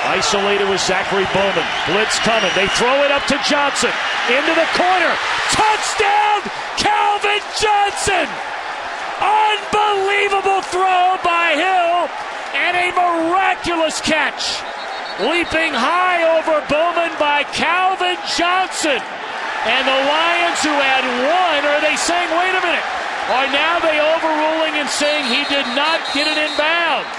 Isolated with Zachary Bowman. Blitz coming. They throw it up to Johnson. Into the corner. Touchdown, Calvin Johnson! Unbelievable throw by Hill and a miraculous catch. Leaping high over Bowman by Calvin Johnson. And the Lions, who had one, are they saying, wait a minute, are now they overruling and saying he did not get it in bounds?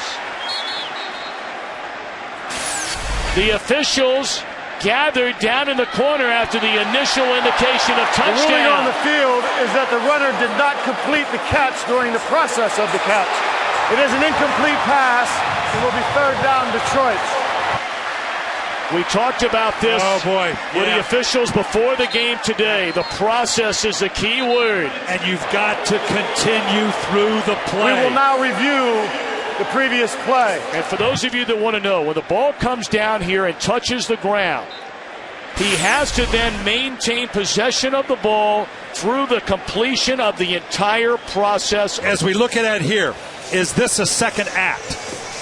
The officials gathered down in the corner after the initial indication of touchdown. The ruling on the field is that the runner did not complete the catch during the process of the catch. It is an incomplete pass. It will be third down, Detroit. We talked about this with the officials before the game today. The process is the key word. And you've got to continue through the play. We will now review the previous play. And for those of you that want to know, when the ball comes down here and touches the ground, he has to then maintain possession of the ball through the completion of the entire process. As we look at it here, is this a second act?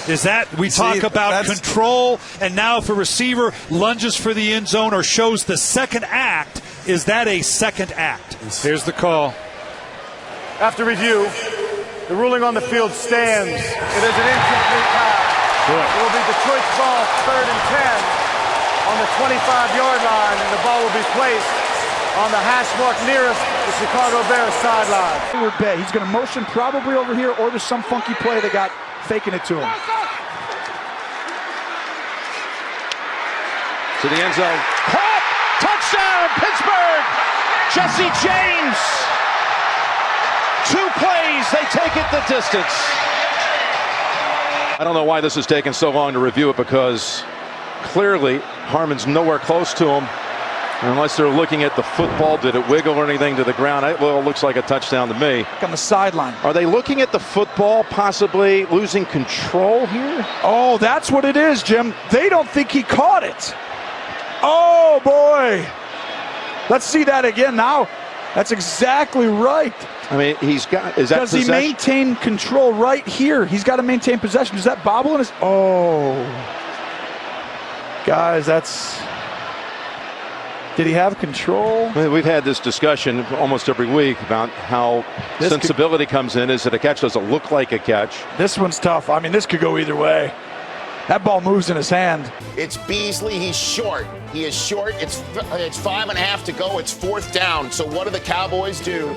Is that, we talk about control, and now if a receiver lunges for the end zone or shows the second act, is that a second act? Here's the call. After review, the ruling on the field stands. It is an incomplete pass. It will be Detroit's ball, 3rd and 10 on the 25-yard line, and the ball will be placed on the hash mark nearest the Chicago Bears sideline. Bay. He's going to motion probably over here, or there's some funky play that got faking it to him. To the end zone. Caught! Touchdown, Pittsburgh! Jesse James! 2 plays, they take it the distance. I don't know why this is taking so long to review it, because clearly Harmon's nowhere close to him. Unless they're looking at the football, did it wiggle or anything to the ground? Well, it looks like a touchdown to me. On the sideline. Are they looking at the football, possibly losing control here? Oh, that's what it is, Jim. They don't think he caught it. Oh, boy. Let's see that again now. That's exactly right. I mean, he's got, is that Does possession? he maintain control right here? He's got to maintain possession. Does that bobble in his... Oh. Guys, that's... Did he have control? We've had this discussion almost every week about how sensibility comes in. Is it a catch? Does it look like a catch? This one's tough. I mean, this could go either way. That ball moves in his hand. It's Beasley. He's short. He is short. It's 5.5 to go. It's 4th down. So what do the Cowboys do?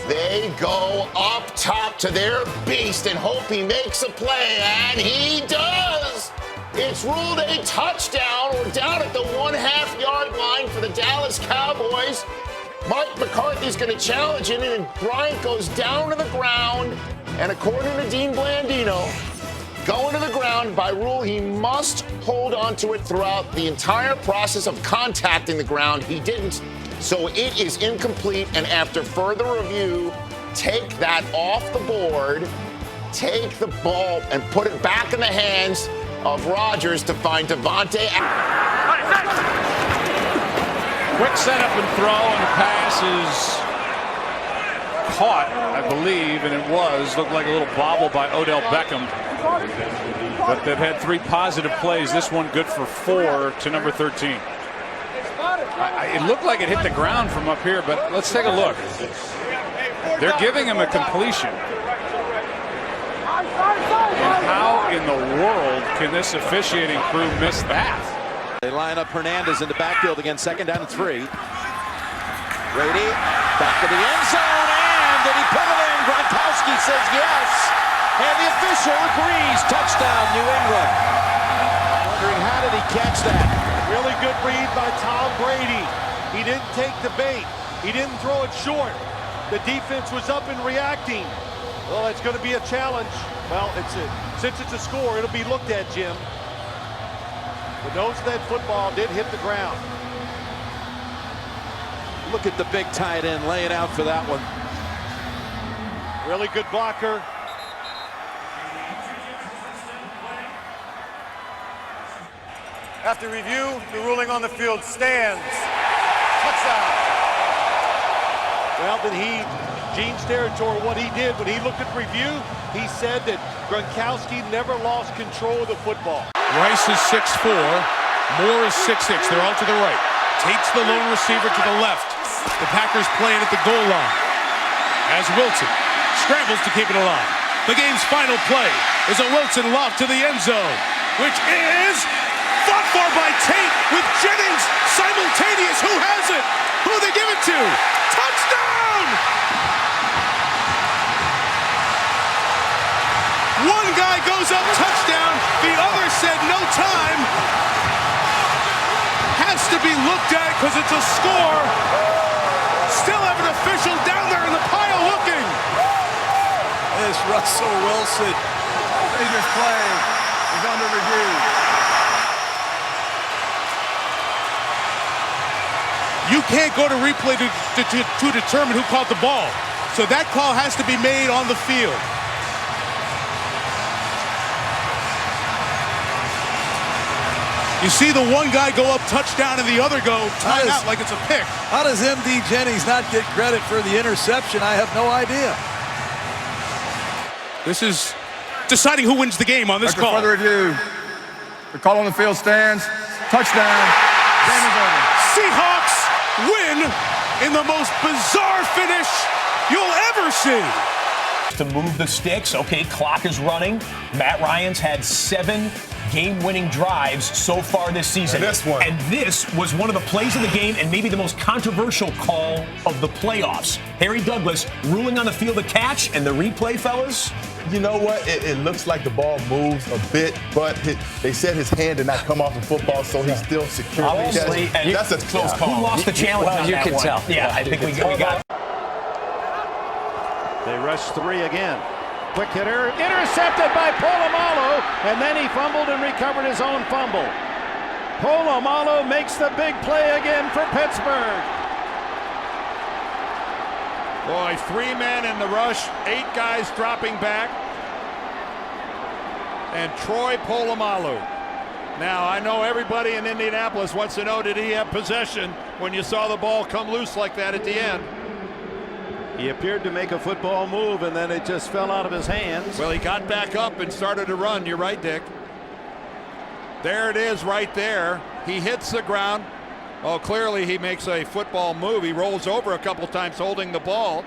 They go up top to their beast and hope he makes a play, and he does. It's ruled a touchdown. We're down at the 1.5-yard line for the Dallas Cowboys. Mike McCarthy's going to challenge it, and Bryant goes down to the ground. And according to Dean Blandino, going to the ground, by rule, he must hold on to it throughout the entire process of contacting the ground. He didn't, so it is incomplete. And after further review, take that off the board, take the ball, and put it back in the hands of Rodgers to find Devontae. Quick setup and throw, and the pass is caught, I believe, and it looked like a little bobble by Odell Beckham. But they've had 3 positive plays. This one good for 4 to number 13. It looked like it hit the ground from up here, but let's take a look. They're giving him a completion. And how in the world can this officiating crew miss that? They line up Hernandez in the backfield again, 2nd down and 3. Brady back to the end zone, and did he put it in? Gronkowski says yes, and the official agrees. Touchdown, New England. Wondering, how did he catch that? Really good read by Tom Brady. He didn't take the bait. He didn't throw it short. The defense was up and reacting. Well, it's going to be a challenge. Well, since it's a score, it'll be looked at, Jim. The nose of that football did hit the ground. Look at the big tight end laying out for that one. Really good blocker. After review, the ruling on the field stands. Touchdown. Well, Gene's territory, what he did when he looked at review, he said that Gronkowski never lost control of the football. Rice is 6'4". Moore is 6'6". They're all to the right. Tate's the lone receiver to the left. The Packers play it at the goal line as Wilson scrambles to keep it alive. The game's final play is a Wilson lob to the end zone, which is fought for by Tate with Jennings simultaneous. Who has it? Who they give it to? Touchdown! One guy goes up, touchdown. The other said no time. Has to be looked at because it's a score. Still have an official down there in the pile looking. This Russell Wilson biggest play is under review. You can't go to replay to determine who caught the ball. So that call has to be made on the field. You see the one guy go up touchdown and the other go timeout like it's a pick. How does M.D. Jennings not get credit for the interception? I have no idea. This is deciding who wins the game on this call. Further review. The call on the field stands. Touchdown. Game is over. Seahawks win in the most bizarre finish you'll ever see. To move the sticks, okay, clock is running. Matt Ryan's had 7 game-winning drives so far this season. And this was one of the plays of the game and maybe the most controversial call of the playoffs. Harry Douglas ruling on the field a catch, and the replay, fellas? You know what? It looks like the ball moves a bit, but they said his hand did not come off the football, so he's still secure. Obviously, that's a close call. Who lost the challenge on you that can one? tell. Yeah, I think we got. They rush 3 again. Quick hitter, intercepted by Polamalu, and then he fumbled and recovered his own fumble. Polamalu makes the big play again for Pittsburgh. Boy, 3 men in the rush, 8 guys dropping back. And Troy Polamalu. Now, I know everybody in Indianapolis wants to know, did he have possession when you saw the ball come loose like that at the end? He appeared to make a football move, and then it just fell out of his hands. Well, he got back up and started to run. You're right, Dick. There it is right there. He hits the ground. Oh, clearly he makes a football move. He rolls over a couple times holding the ball.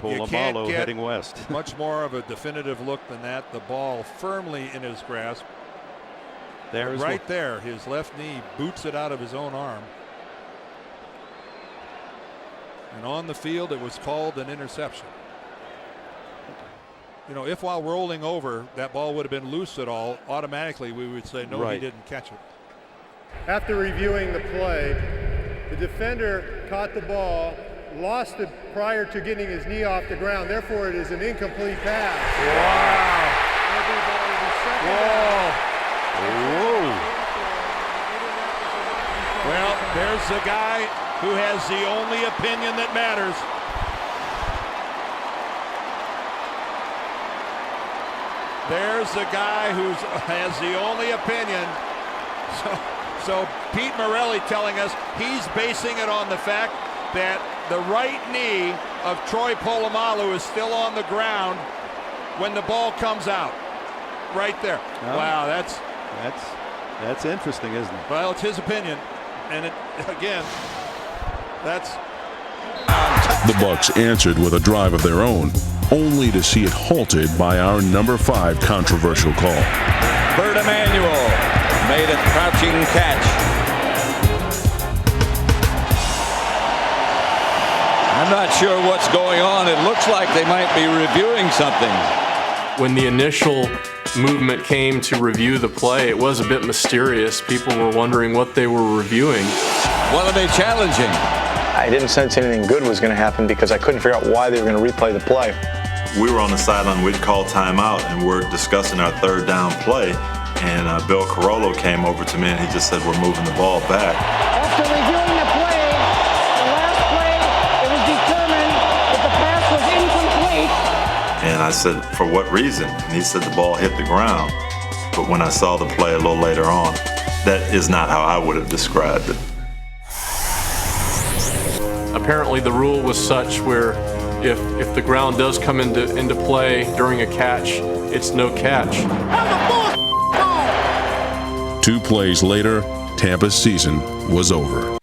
Polamalu heading west. Much more of a definitive look than that. The ball firmly in his grasp. Right there, his left knee boots it out of his own arm. And on the field, it was called an interception. You know, if while rolling over, that ball would have been loose at all, automatically we would say, no, he didn't catch it. After reviewing the play, the defender caught the ball, lost it prior to getting his knee off the ground. Therefore, it is an incomplete pass. Whoa. Well, there's the guy who has the only opinion that matters. There's the guy who has the only opinion. So Pete Morelli telling us he's basing it on the fact that the right knee of Troy Polamalu is still on the ground when the ball comes out. Right there. Oh. Wow, that's interesting, isn't it? Well, it's his opinion. And it, again, that's... The Bucs answered with a drive of their own, only to see it halted by our number 5 controversial call. Bert Emanuel made a crouching catch. I'm not sure what's going on. It looks like they might be reviewing something. When the initial movement came to review the play, it was a bit mysterious. People were wondering what they were reviewing. What are they challenging? I didn't sense anything good was going to happen because I couldn't figure out why they were going to replay the play. We were on the sideline, we'd call timeout, and we're discussing our third down play, and Bill Carollo came over to me and he just said, we're moving the ball back. After reviewing the play, the last play, it was determined that the pass was incomplete. And I said, for what reason? And he said the ball hit the ground. But when I saw the play a little later on, that is not how I would have described it. Apparently the rule was such where if the ground does come into play during a catch, it's no catch. 2 plays later, Tampa's season was over.